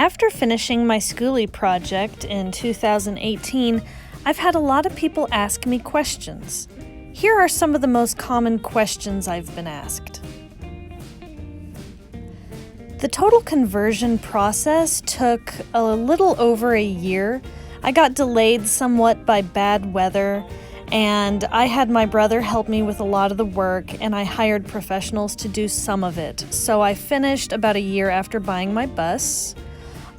After finishing my Skoolie project in 2018, I've had a lot of people ask me questions. Here are some of the most common questions I've been asked. The total conversion process took a little over a year. I got delayed somewhat by bad weather, and I had my brother help me with a lot of the work, and I hired professionals to do some of it. So I finished about a year after buying my bus.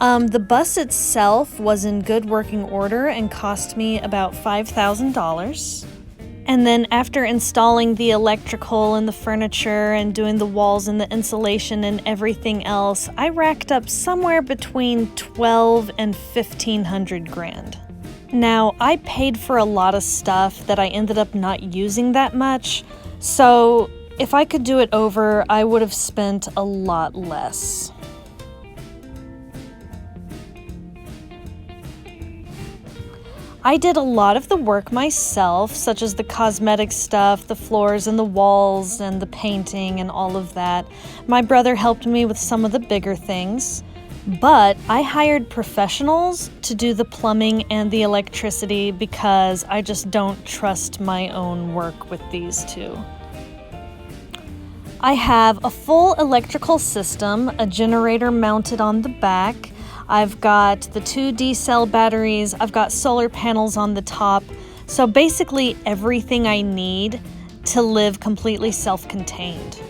The bus itself was in good working order and cost me about $5,000. And then after installing the electrical and the furniture and doing the walls and the insulation and everything else, I racked up somewhere between $12 and $1,500 grand. Now, I paid for a lot of stuff that I ended up not using that much, so if I could do it over, I would have spent a lot less. I did a lot of the work myself, such as the cosmetic stuff, the floors and the walls and the painting and all of that. My brother helped me with some of the bigger things, but I hired professionals to do the plumbing and the electricity because I just don't trust my own work with these two. I have a full electrical system, a generator mounted on the back. I've got the 2 D-cell batteries, I've got solar panels on the top, so basically everything I need to live completely self-contained.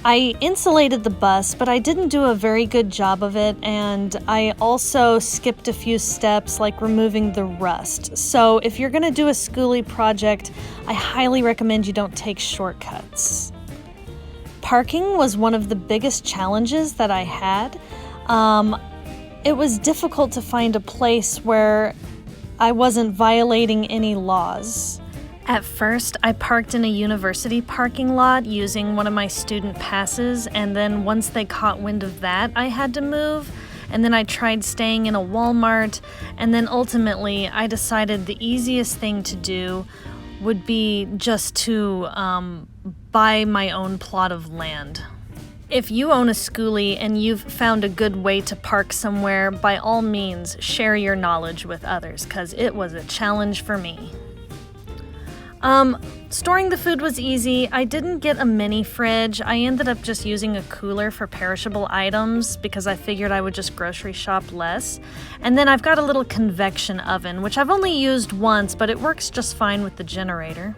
I insulated the bus, but I didn't do a very good job of it, and I also skipped a few steps like removing the rust. So if you're going to do a Skoolie project, I highly recommend you don't take shortcuts. Parking was one of the biggest challenges that I had. It was difficult to find a place where I wasn't violating any laws. At first, I parked in a university parking lot using one of my student passes, and then once they caught wind of that, I had to move. And then I tried staying in a Walmart, and then ultimately I decided the easiest thing to do would be just to buy my own plot of land. If you own a Skoolie and you've found a good way to park somewhere, by all means, share your knowledge with others, because it was a challenge for me. Storing the food was easy. I didn't get a mini fridge. I ended up just using a cooler for perishable items because I figured I would just grocery shop less. And then I've got a little convection oven, which I've only used once, but it works just fine with the generator.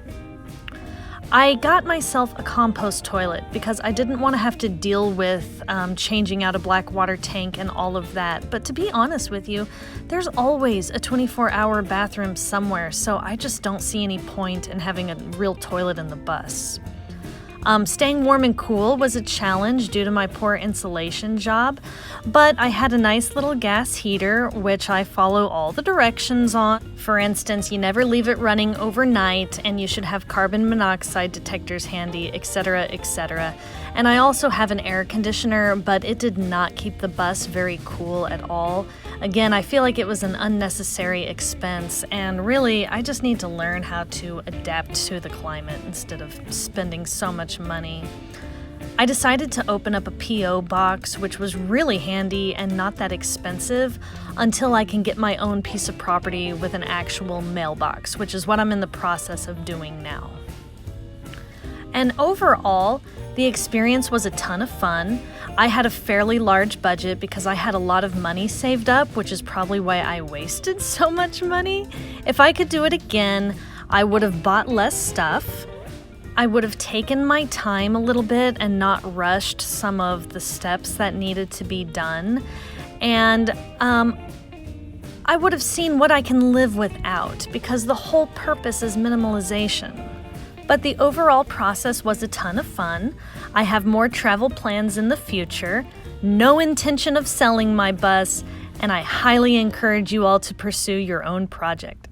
I got myself a compost toilet because I didn't want to have to deal with changing out a black water tank and all of that. But to be honest with you, there's always a 24-hour bathroom somewhere, so I just don't see any point in having a real toilet in the bus. Staying warm and cool was a challenge due to my poor insulation job, but I had a nice little gas heater, which I follow all the directions on. For instance, you never leave it running overnight, and you should have carbon monoxide detectors handy, etc., etc. And I also have an air conditioner, but it did not keep the bus very cool at all. Again, I feel like it was an unnecessary expense, and really, I just need to learn how to adapt to the climate instead of spending so much money. I decided to open up a P.O. box, which was really handy and not that expensive, until I can get my own piece of property with an actual mailbox, which is what I'm in the process of doing now. And overall, the experience was a ton of fun. I had a fairly large budget because I had a lot of money saved up, which is probably why I wasted so much money. If I could do it again, I would have bought less stuff. I would have taken my time a little bit and not rushed some of the steps that needed to be done. And I would have seen what I can live without, because the whole purpose is minimalization. But the overall process was a ton of fun. I have more travel plans in the future, no intention of selling my bus, and I highly encourage you all to pursue your own project.